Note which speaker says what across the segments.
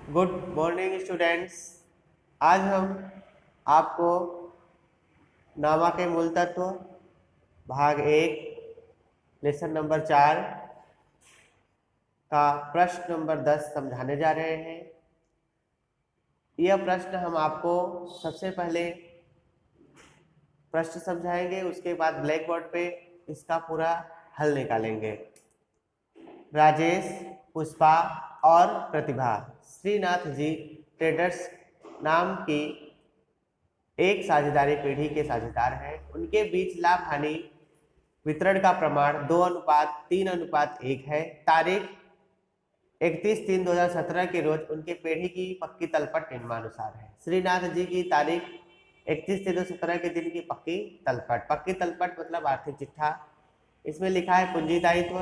Speaker 1: Good morning students. आज हम आपको नामा के मूल तत्व भाग 1 लेसन नंबर 4 का प्रश्न नंबर 10 समझाने जा रहे हैं। यह प्रश्न हम आपको सबसे पहले प्रश्न समझाएंगे, उसके बाद ब्लैक बोर्ड पे इसका पूरा हल निकालेंगे। राजेश, पुष्पा और प्रतिभा श्रीनाथ जी ट्रेडर्स नाम की एक साझेदारी पीढ़ी के साझेदार हैं। उनके बीच लाभ हानि वितरण का प्रमाण 2:3:1 है। तारीख 31/3/2017 के रोज उनके पीढ़ी की पक्की तलपट निम्नानुसार है। श्रीनाथ जी की तारीख 31/3/2017 के दिन की पक्की तलपट मतलब आर्थिक चिट्ठा। इसमें लिखा है पूंजी दायित्व,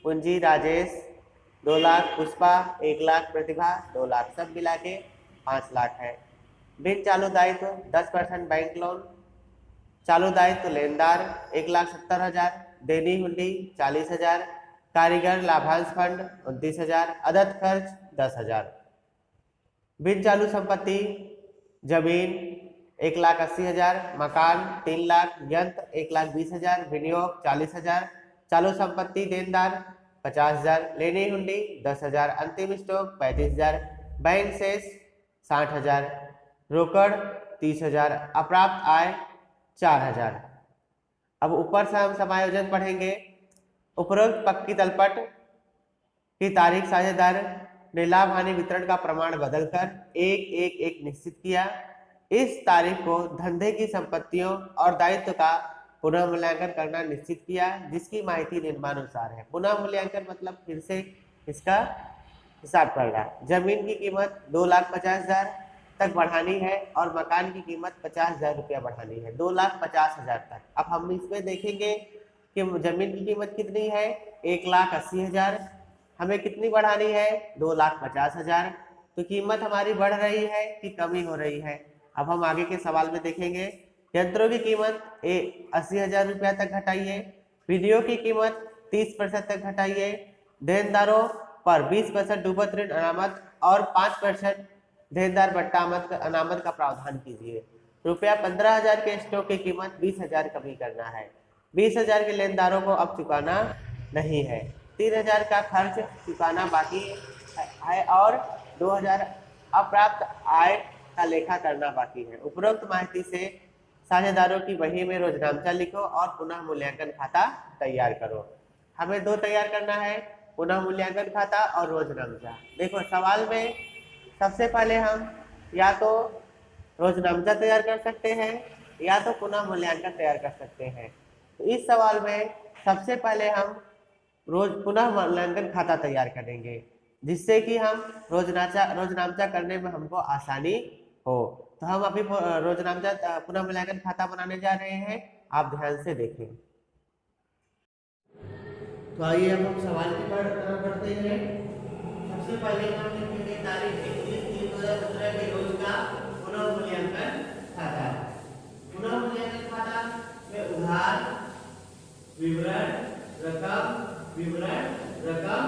Speaker 1: पूंजी राजेश 2 लाख, पुष्पा 1 लाख, प्रतिभा 2 लाख, सब मिला के 5 लाख है। बिन चालू दायित्व 10% बैंक लोन, चालू दायित्व लेनदार 1,70,000, देनी हुंडी 40,000, कारीगर लाभांश फंड 29,000, अदद खर्च 10,000। बिन चालू संपत्ति जमीन 1,80,000, मकान 3 लाख, यंत्र 1,20,000, विनियोग 40,000, चालू संपत्ति देनदार 50,000, लेनी हुंडी 10,000, अंतिम स्टॉक 35,000, बैंक शेष 60,000, रोकड़ 30,000, अप्राप्त आय 4,000। अब ऊपर से हम समायोजन पढ़ेंगे। उपरोक्त पक्की तलपट की तारीख साझेदार ने लाभ हानि वितरण का प्रमाण बदलकर 1-1-1 निश्चित किया। इस तारीख को धंधे की संपत्तियों और दायित्व का पुनः मूल्यांकन करना निश्चित किया, जिसकी माहिती निम्नानुसार है। पुनः मूल्यांकन मतलब फिर से इसका हिसाब करना। जमीन की कीमत 2,50,000 तक बढ़ानी है और मकान की कीमत 50,000 रुपया बढ़ानी है, 2,50,000 तक। अब हम इसमें देखेंगे कि जमीन की कीमत कितनी है, 1,80,000, हमें कितनी बढ़ानी है, 2,50,000। तो कीमत हमारी बढ़ रही है कि कमी हो रही है। अब हम आगे के सवाल में देखेंगे। यंत्रों की कीमत 80,000 रुपया तक घटाइए, विनियोग की कीमत 30% तक घटाइए, देनदारों पर 20% डूबत ऋण अनामत और 5% देनदार बट्टा अनामत का प्रावधान कीजिए। रुपया 15,000 के स्टॉक की कीमत 20,000 कमी करना है। 20,000 के लेनदारों को अब चुकाना नहीं है। 3,000 का खर्च चुकाना बाकी है और 2,000 अप्राप्त आय का लेखा करना बाकी है। उपरोक्त माहिती से साझेदारों की बही में रोजनामचा लिखो और पुनः मूल्यांकन खाता तैयार करो। हमें 2 तैयार करना है, पुनः मूल्यांकन खाता और रोजनामचा। देखो सवाल में सबसे पहले हम या तो रोजनामचा तैयार कर सकते हैं या तो पुनः मूल्यांकन तैयार कर सकते हैं। तो इस सवाल में सबसे पहले हम पुनः मूल्यांकन खाता तैयार करेंगे, जिससे कि हम रोजनामचा करने में हमको आसानी हो। तो हम अभी रोजनामचा पुनः मूल्यांकन खाता बनाने जा रहे हैं, आप ध्यान से देखें। तो आइए अब हम सवाल की तरफ बढ़ते हैं। सबसे पहले हम लिखेंगे तारीख 31/3/2017 के रोज का पुनः मूल्यांकन खाता। पुनः मूल्यांकन खाता में उधार विवरण रकम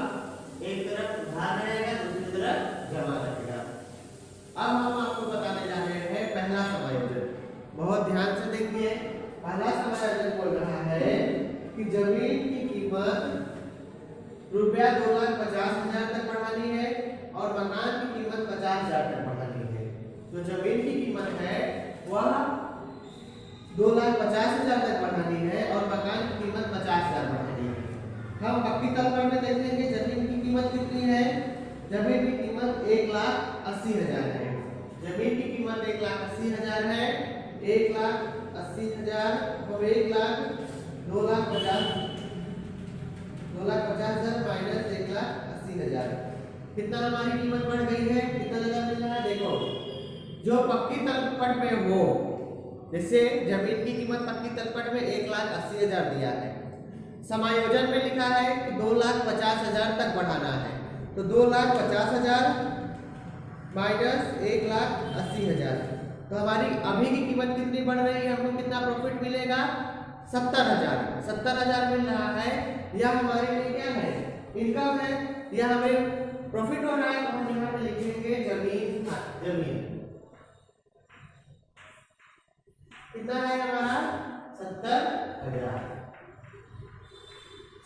Speaker 1: एक तरफ उधार रहेगा, दूसरी तरफ जमा रहेगा। अब हम आपको बताने जा रहे हैं पहला समायोजन। बहुत ध्यान से देखिए। पहला समायोजन बोल रहा है कि जमीन की कीमत रुपया 2,50,000 तक बढ़ानी है और मकान की कीमत 50,000 तक बढ़ानी है। तो जमीन की कीमत है वह 2,50,000 तक बढ़ानी है और मकान की कीमत 50,000 बढ़ानी है। हम पक्की तलपट में देखेंगे जमीन की कीमत कितनी है। जमीन की कीमत 1,80,000 है। जमीन की कीमत 1,80,000 है। 1,80,000 और 2,50,000 माइनस 1,80,000, कितना हमारी कीमत बढ़ गई है, कितना ज्यादा मिल रहा है। देखो जो पक्की तलपट में हो, जैसे जमीन की कीमत पक्की तलपट में 1,80,000 दिया है, समायोजन में लिखा है कि 2,50,000 तक बढ़ाना है। तो 2,50,000 माइनस 1,80,000, तो हमारी अभी की कीमत कितनी बढ़ रही है, हमको कितना प्रॉफिट मिलेगा, 70,000 मिल रहा है। यह हमारे लिए क्या है, इनकम है, यह हमें प्रॉफिट हो रहा है। तो हम यहाँ पे लिखेंगे जमीन कितना है हमारा 70,000।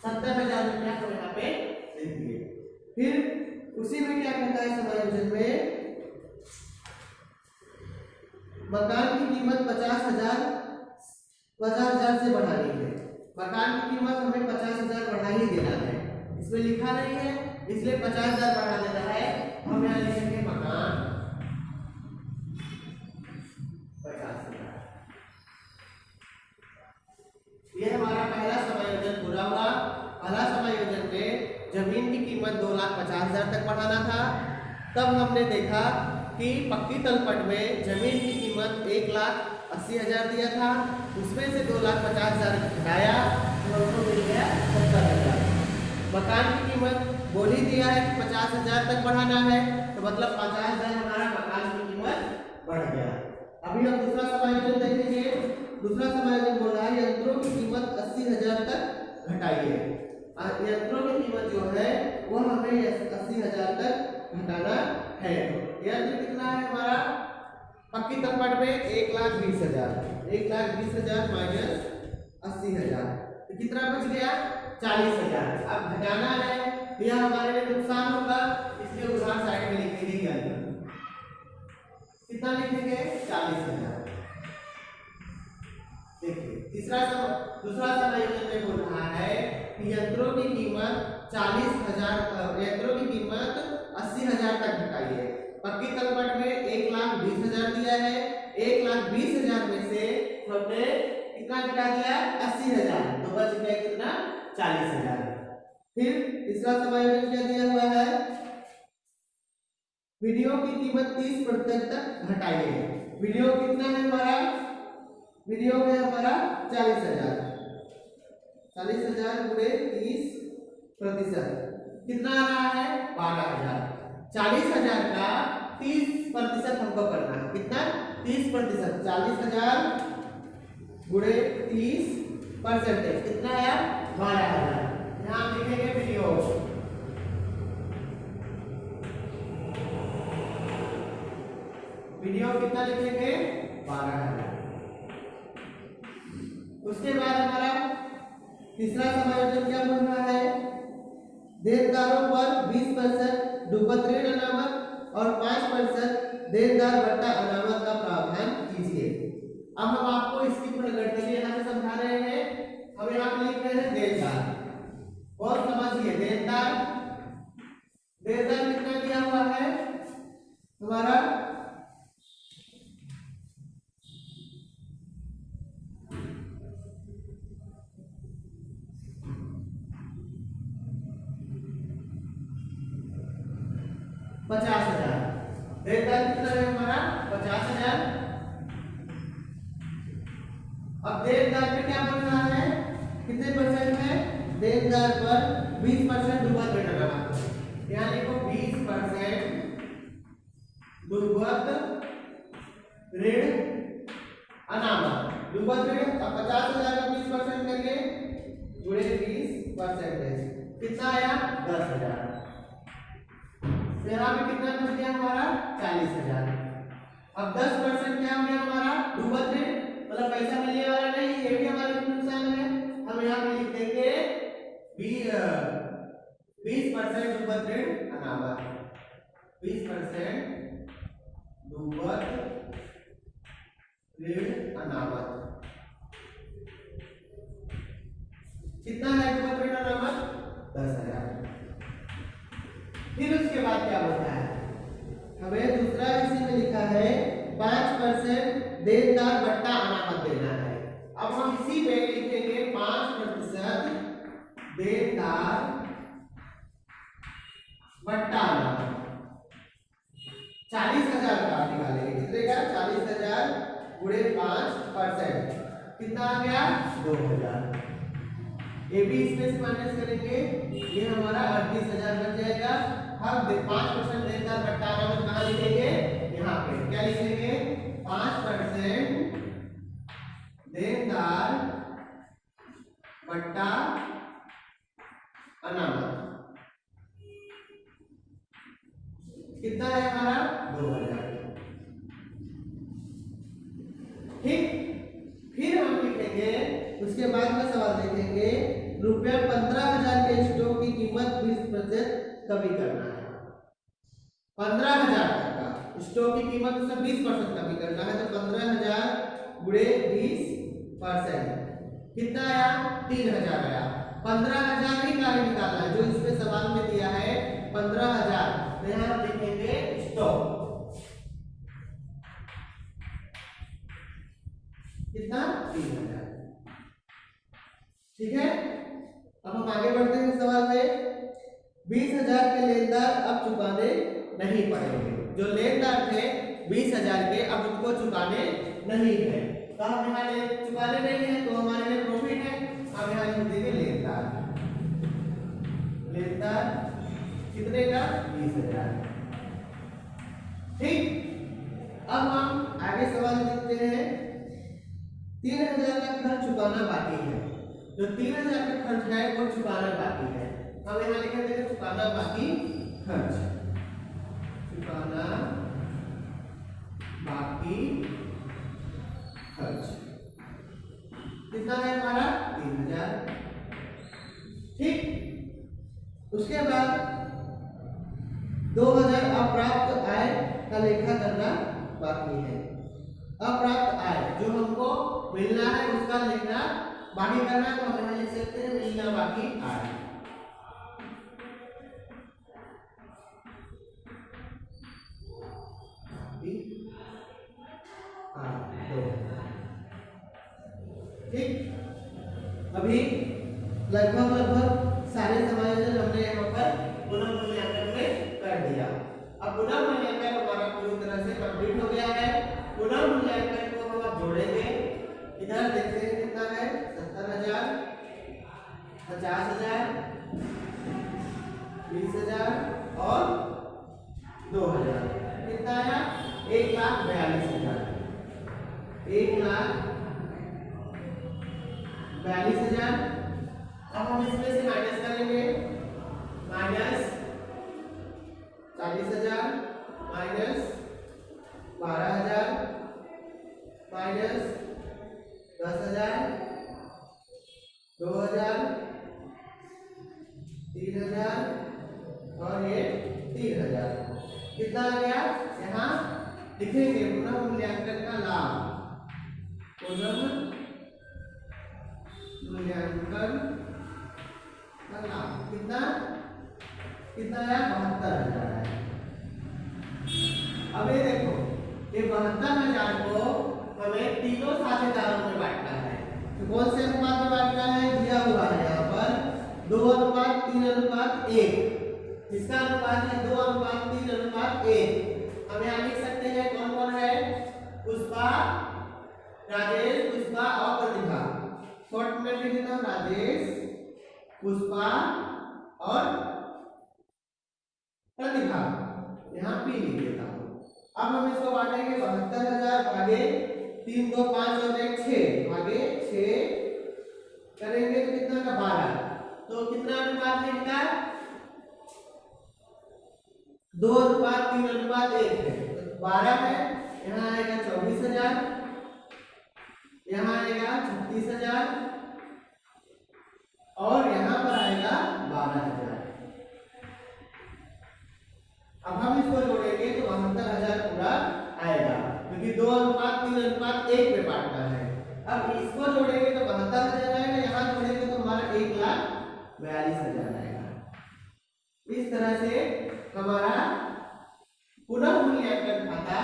Speaker 1: 70,000 रुपया को यहाँ पे लिख दिए। फिर उसी में क्या कहता है समायोजन में, मकान की कीमत 50,000 से बढ़ानी है। मकान की कीमत हमें 50,000 बढ़ा ही देना है, इसमें लिखा नहीं है इसलिए 50,000 बढ़ा देना है। हम यहाँ लिखेंगे मकान 50,000। ये हमारा पहला समायोजन पूरा हुआ। पहला समायोजन में जमीन की कीमत 2,50,000 तक बढ़ाना था। तब हमने देखा कि पक्की तलपट में जमीन की कीमत 1,80,000 दिया था, उसमें से 2,50,000 घटाया तो हमको मिल गया 70,000। मकान की कीमत बोल ही दिया है कि 50,000 तक बढ़ाना है, तो मतलब 50,000 हमारा मकान की कीमत बढ़ गया। अभी हम दूसरा समायोजन देखेंगे। दूसरा समायोजन बोल रहा है यंत्रों की कीमत 80,000 तक घटाइए। यंत्रों की कीमत जो है वो हमें 80,000 तक घटाना है। यंत्र कितना है हमारा पक्की तलपट में 1,20,000। 1,20,000 माइनस 80,000 तो कितना बच गया 40,000। अब घटाना है तो यह हमारे लिए नुकसान होगा, इसलिए उधार साइड में लिख दीजिए। कितना लिखेंगे 40,000। देखिए दूसरा समायोजन में बोल रहा है कि यंत्रों की कीमत 40,000 यंत्रों की कीमत 80,000 तक घटाइए। पक्की तलपट में 1,20,000 दिया है, 1,20,000 में से हमने कितना घटा दिया 80,000, तो बच गया कितना 40,000। फिर तीसरा समायोजन क्या दिया हुआ है, विनियोग की कीमत 30% तक घटाइए। विनियोग कितना है हमारा, विनियोग है हमारा 40,000। 40,000 गुणे 30% कितना आ रहा है 12,000। 40,000 का 30% हमको करना है, कितना 30%। 40,000 गुणे 30% कितना है 12,000। यहाँ लिखेंगे विनियोग, विनियोग कितना लिखेंगे 12,000। उसके बाद हमारा तीसरा समायोजन क्या बोल रहा है, देनदारों पर 20% डूबत ऋण अनामत और 5% देनदार बट्टा अनामत का प्रावधान कीजिए। अब हम आपको इसकी थोड़ी गणितीय यहाँ पे समझा रहे हैं। हम यहाँ पे लिख रहे हैं देनदार, और समझिए देनदार कितना दिया हुआ है हमारा 50,000। देनदार कितना है हमारा 50,000। अब देनदार पे क्या बन रहा है, कितने परसेंट है, देनदार पर 20% डूबत ऋण अनामत, यहाँ लिखो 20% डूबत ऋण अनामत। डूबत ऋण 50,000 का 20% करिए गुणे 20% कितना आया 10,000। यहाँ पे कितना बच गया हमारा 40,000। अब 10% क्या हो गया हमारा डूबत ऋण, मतलब पैसा मिलने वाला नहीं, ये भी हमारे लिए नुकसान है। हम यहाँ पे लिख देंगे 20% डूबत ऋण अनामत, 20% डूबत ऋण अनामत। कितना है डूबत ऋण अनामत 10,000। फिर उसके बाद क्या होता है, हमें दूसरा इसी में लिखा है 5% देनदार बट्टा अनामत देना है। अब हम इसी पे लिखेंगे 5% देनदार बट्टा अनामत। 40,000 का निकालेंगे, कितने का 40,000 गुणे 5% कितना आ गया 2,000। ये भी इसमें से माइनस करेंगे, ये हमारा 38,000 बन जाएगा। हम 5% देनदार बट्टा अनामत कहाँ लिखेंगे, यहाँ पे क्या लिखेंगे 5% देनदार बट्टा अनामत कितना है हमारा 2,000। रुपया 15,000 के स्टॉक की कीमत 20% कमी करना है। 15,000 तक का स्टॉक की कीमत से 20% कमी करना है, तो 15,000 गुणे 20% कितना आया? 3,000 आया। 15,000 ही का निकालना है, जो इसमें सवाल में दिया है 15,000, तो यहाँ हम लिखेंगे स्टॉक कितना? 3,000। ठीक है, अब हम आगे बढ़ते हैं सवाल में। 20,000 के लेनदार अब चुकाने नहीं पड़ेंगे। जो लेनदार थे 20,000 के, अब उनको चुकाने नहीं है, तो हम यहाँ चुकाने नहीं है, तो हमारे लिए प्रॉफिट है। हम यहाँ लिख देंगे लेनदार। लेनदार कितने का? 20,000। ठीक, अब हम आगे सवाल देखते हैं। 3,000 का खर्च चुकाना बाकी है। जो 3,000 का खर्च है वो चुकाना बाकी है। हम यहाँ लिख देंगे चुकाना बाकी खर्च। चुकाना बाकी खर्च कितना है हमारा? 3,000। ठीक, उसके बाद 2,000 अप्राप्त आय का लेखा करना बाकी है। अप्राप्त आय जो हमको मिलना है उसका लेखा बाकी करना है, तो हम यहाँ लिख सकते हैं मिलना बाकी आय। ठीक, अभी लगभग सारे समायोजन हमने यहाँ पर पुनः मूल्यांकन में कर दिया। अब पुनः मूल्यांकन हमारा पूरी तरह से कंप्लीट हो गया है। पुनः मूल्यांकन को हम अब जोड़ेंगे। इधर देखते हैं कितना है? 70,000, 50,000, 20,000 और 2,000। कितना आया? 1,42,000। 1,42,000। अब हम इसमें से माइनस करेंगे। माइनस 40,000, माइनस 12,000, माइनस 10,000, 2,000, 3,000 और ये 3,000। कितना आ गया? यहाँ लिखेंगे पुनः मूल्यांकन का लाभ। पुनः मूल्यांकन का लाभ कितना? कितना है? 72,000 है। अब ये देखो, ये 72,000 को हमें तीनों साझेदारों में बांटना है। तो कौन से अनुपात में बांटना है? दिया हुआ है यहाँ पर 2:3:1। इसका अनुपात है 2:3:1। हम यहाँ लिख सकते हैं कौन कौन है? पुष्पा, राजेश, पुष्पा और प्रतिभा। शॉर्ट में लिख देता हूँ राजेश, पुष्पा और प्रतिभा। यहाँ पी लिख देता हूँ। अब हम इसको बांटेंगे 72,000 भागे 3, 2, 5 और 1 6 भागे 6 करेंगे तो कितना का? 12। तो कितना अनुपात मिलता है? 2:3:1 है, तो 12 है। यहाँ आएगा 24,000, यहाँ आएगा 36,000 और यहाँ पर आएगा 12,000। अब हम इसको जोड़ेंगे तो 72,000 पूरा आएगा, क्योंकि 2:3:1 में बांटना है। अब इसको जोड़ेंगे तो 72,000 आएगा, यहाँ जोड़ेंगे तो हमारा 1,42,000 आएगा। इस तरह से हमारा पुनः मूल्यांकन खाता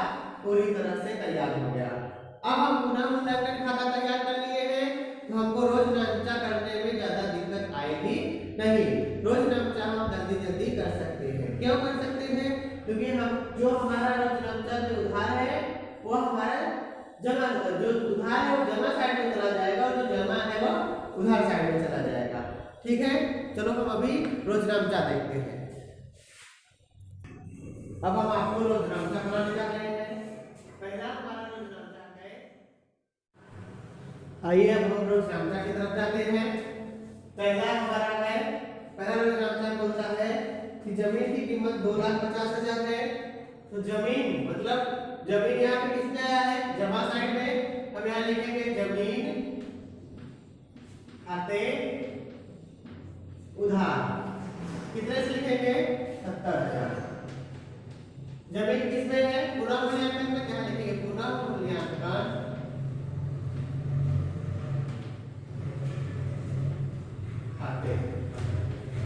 Speaker 1: पूरी तरह से तैयार हो गया। अब हम पुनः मूल्यांकन खाता तैयार कर लिए हैं, तो हमको रोज नमचा करने में ज्यादा दिक्कत आएगी नहीं। रोज नमचा हम जल्दी कर सकते हैं। क्यों कर सकते हैं? क्योंकि हम जो हमारा रोज नमचा जो उधार है वो हमारा जमा, जो उधार है वो जमा साइड में चला जाएगा और जो जमा है वो उधार साइड में चला जाएगा। ठीक है, चलो हम अभी रोज नमचा देखते हैं। अब हम आपको रोज नमचा बनाने जा रहे हैं। पहला हमारा रोज नमचा है, आइए अब हम रोज नमचा की तरफ जाते हैं। पहला हमारा है, पहला रोज नमचा बोलता है कि जमीन की कीमत 2,50,000 है। तो जमीन मतलब जमीन यहाँ पे किसने आया है? जमा साइड में। हम यहाँ लिखेंगे जमीन खाते उधार कितने से लिखेंगे 70,000। जमीन किसमें है पुनः मूल्यांकन में क्या लिखेंगे पुनः मूल्यांकन खाते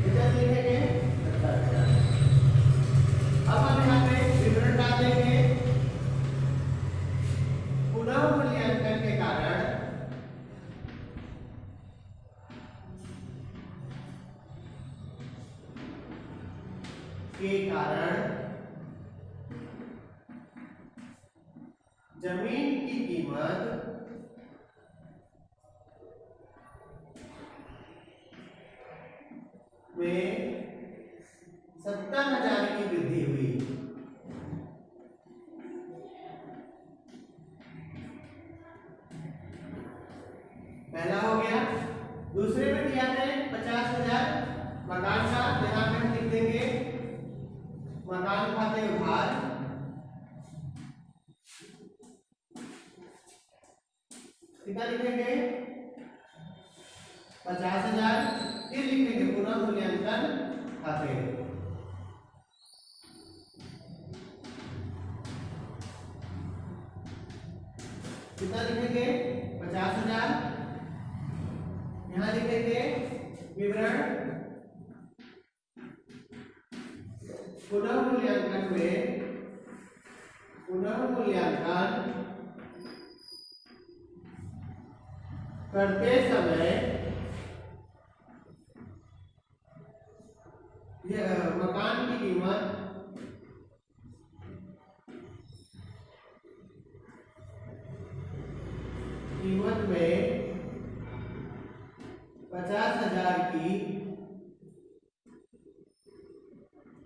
Speaker 1: कितने से लिखेंगे 70,000। अब हम यहाँ पे विवरण डाल देंगे पुनः मूल्यांकन के कारण जमीन की कीमत में 70,000 की वृद्धि हुई। पहला हो गया। दूसरे में दिया है 50,000 मकान का, यहाँ पे हम लिख देंगे मकान खाते उधार कितना लिखेंगे 50,000। फिर लिखेंगे पुनः मूल्यांकन खाते कितना लिखेंगे 50,000। यहाँ लिखेंगे विवरण पुनः मूल्यांकन में पुनः मूल्यांकन करते समय मकान की कीमत में 50,000 की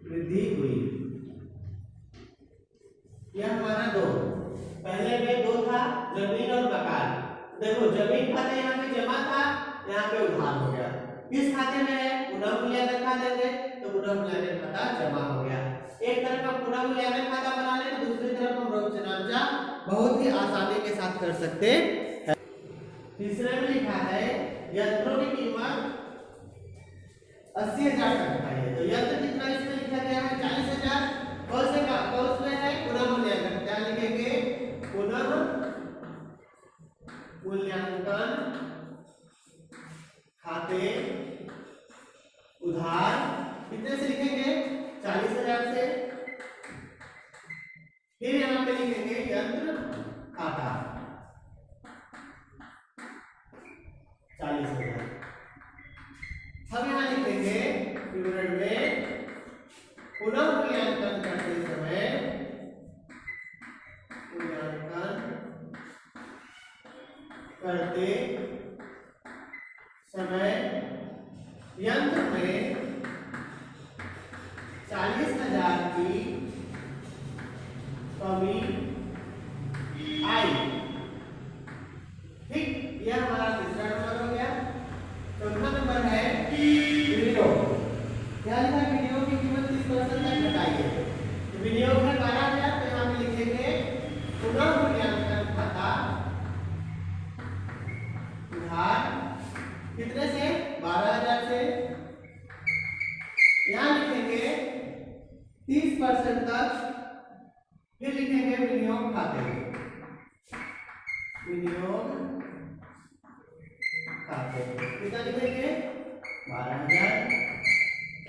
Speaker 1: वृद्धि हुई। यह हमारा दो, पहले में दो था जमीन और मकान। देखो जमीन खाते यहाँ पे जमा था, यहाँ पे उधार हो गया। किस खाते में है पुनः मूल्यांकन खाते में, तो पुनः मूल्यांकन खाता जमा हो गया। एक तरफ हम पुनः मूल्यांकन खाता बना ले, दूसरी तरफ हम रोग चनांचा बहुत ही आसानी के साथ कर सकते हैं। तीसरे में लिखा है यंत्रों की कीमत 80,000 तक है। तो यंत्र कितना इसमें लिखा गया है 40,000। कौन से का कौन से है पुनः मूल्यांकन, क्या लिखेंगे पुनः मूल्यांकन खाते उधार कितने से लिखेंगे 40,000 से। फिर यहाँ पे लिखेंगे यंत्र खाता 40,000। हम यहाँ लिखेंगे विवरण में पुनः मूल्यांकन करते समय यंत्र में 40,000 की कमी आई। ठीक, यह हमारा तीसरा नंबर हो गया। चौथा नंबर है विनियोग। क्या लिखा है विनियोग की कीमत 30% तक घटाइए। तो विनियोग है 12,000, तो यहाँ पे लिखेंगे पुनः मूल्यांकन खाता उधार कितने से 12,000 से। यहाँ लिखेंगे 30% तक। फिर लिखेंगे विनियोग खाते विनियोग खाते कितना लिखेंगे 12,000।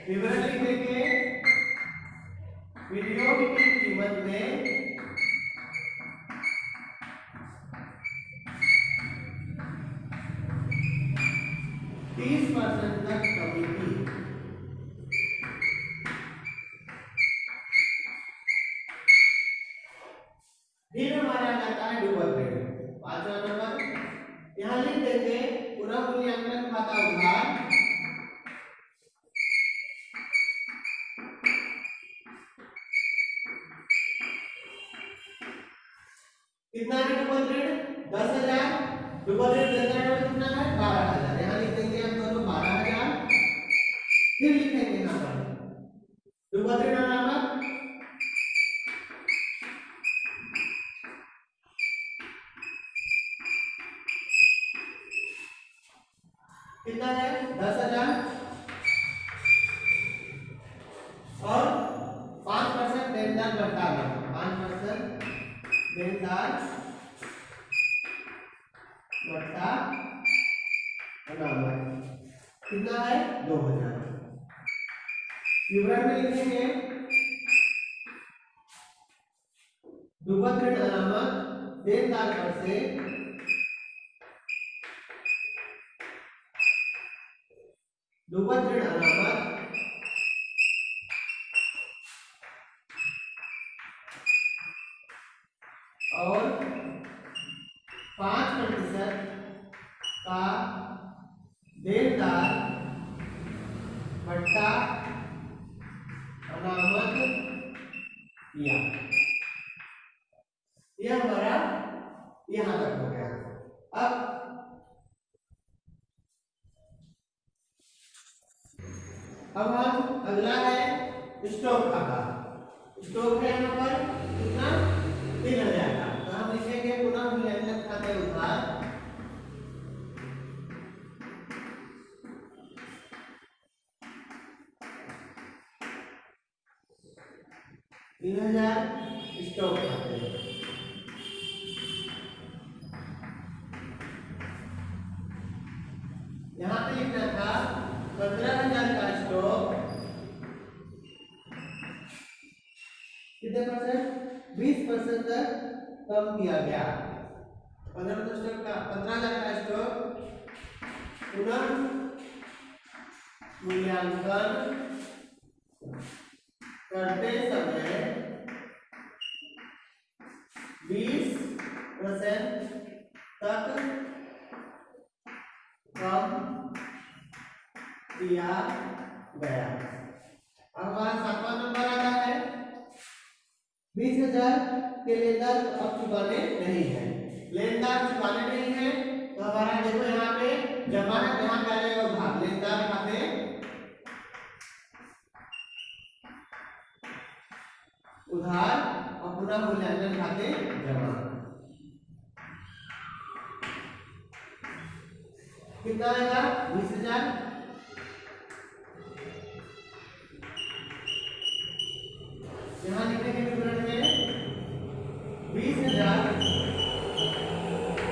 Speaker 1: विवरण लिखेंगे विनियोग की कीमत में 30% तक कमी की। फिर हमारा आता है डुबल क्रेडिट, पांचवा नंबर। यहाँ लिख देंगे पुनः मूल्यांकन खाता उधार कितना है डुबल ऋण 10,000। डुबल ऋण 10,000 में कितना है 12,000। यहाँ लिख देंगे हम दोनों 12,000। फिर लिखेंगे यहाँ पर डुबल ऋण अनामत कितना है 10,000। हजार बट्टा अनामत कितना है 2000। विवरण में लिखेंगे डूबत ऋण अनामत देनदार पर से डूबत ऋण अनामत और 5% का देनदार बट्टा अनामत किया। यह हमारा यहां तक हो गया। अब हम अगला है स्टॉक खाता। स्टॉक है यहाँ पर कितना 3000 का। तो हम लिखेंगे पुनः मूल्यांकन खाते उधार स्टॉक खाते। यहाँ पे लिखना था 15,000 का स्टॉक कितने परसेंट 20% तक कम किया गया। 15,000 का स्टॉक पुनः मूल्यांकन करते समय 20% तक कम किया गया। अब हमारा 7वां नंबर आता है 20,000 के लेनदार अब चुकाने नहीं है। लेनदार चुकाने नहीं है तो हमारा देखो यहाँ पे जमानत यहाँ पे आ जाएगा उधार लेनदार खाते उधार और पुनः मूल्यांकन खाते जमा। कितना आएगा 20,000। यहाँ लिखेंगे विवरण में 20,000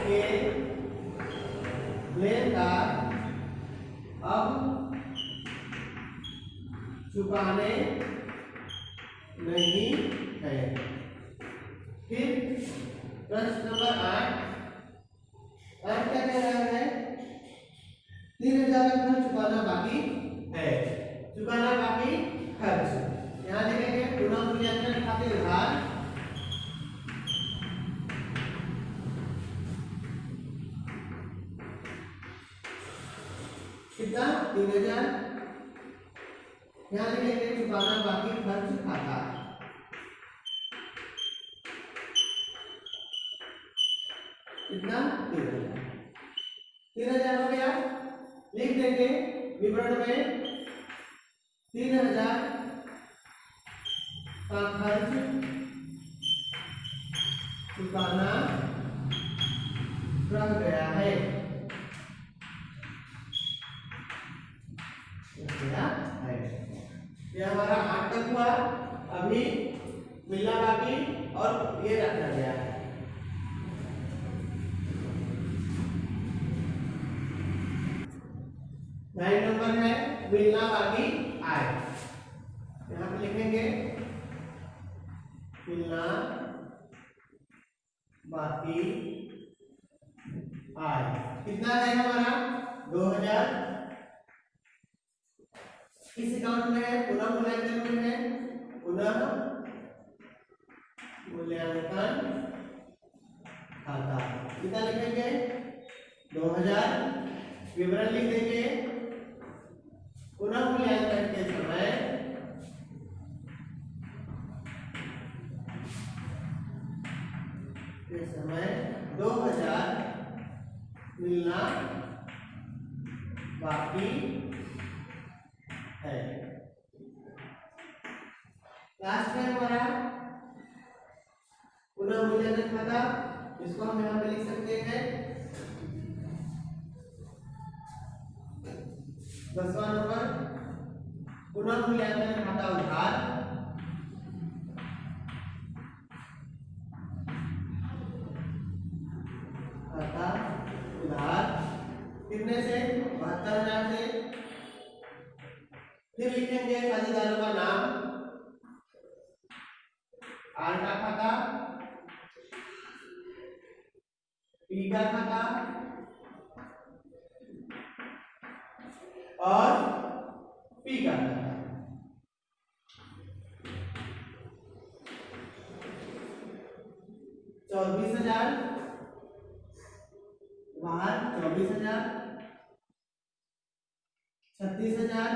Speaker 1: के लेनदार अब चुकाने नहीं है। फिर प्रश्न नंबर 8 क्या कह रहा है 3,000 का चुकाना बाकी है। चुकाना बाकी खर्च यहाँ लिखेंगे पुनः मूल्यांकन खाते उधार कितना 3,000। यहाँ लिखेंगे चुकाना बाकी खर्च खाता कितना 3,000 हो गया। लिख देंगे विवरण में 3,000 का खर्च चुकाना रह गया है। ये हमारा 8 तक हुआ। अभी मिलना बाकी और ये रखा गया है। नाइन नंबर है मिलना बाकी आय। यहाँ पे लिखेंगे मिलना बाकी आय कितना है हमारा 2,000। किस अकाउंट में है पुनः मूल्यांकन में है। पुनः मूल्यांकन खाता कितना लिखेंगे 2,000। विवरण लिख देंगे पुनः मूल्यांकन के समय के समय 2,000 मिलना बाकी है। लास्ट में हमारा पुनः मूल्यांकन खाता, इसको हम यहाँ पे लिख सकते हैं 10वां नंबर पुनः मूल्यांकन खाता उधार कितने से 72,000 से। फिर लिखेंगे खातेदारों का नाम, आर का खाता, पी का खाता और पी का खाता। ₹24,000 बाहर, 24,000, 36,000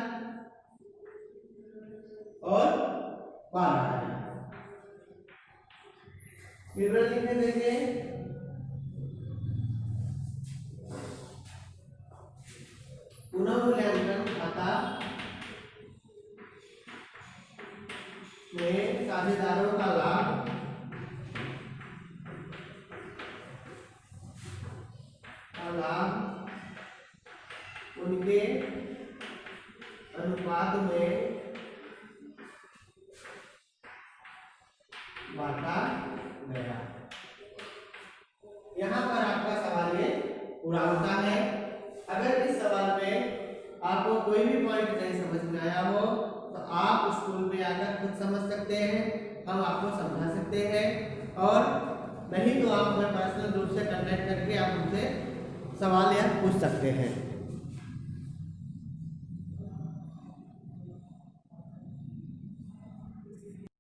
Speaker 1: और 12,000। विवरण लिखने देंगे। पुनः मूल्यांकन खाता में साझेदारों का लाभ उनके अनुपात में बांटा गया। यहाँ पर आपका सवाल ये पूरा होता है। अगर इस सवाल में आपको कोई भी पॉइंट नहीं समझ में आया हो तो आप स्कूल में आकर खुद समझ सकते हैं, हम आपको समझा सकते हैं, और नहीं तो आप हमें पर्सनल रूप से कांटेक्ट करके आप हमसे सवाल या पूछ सकते हैं।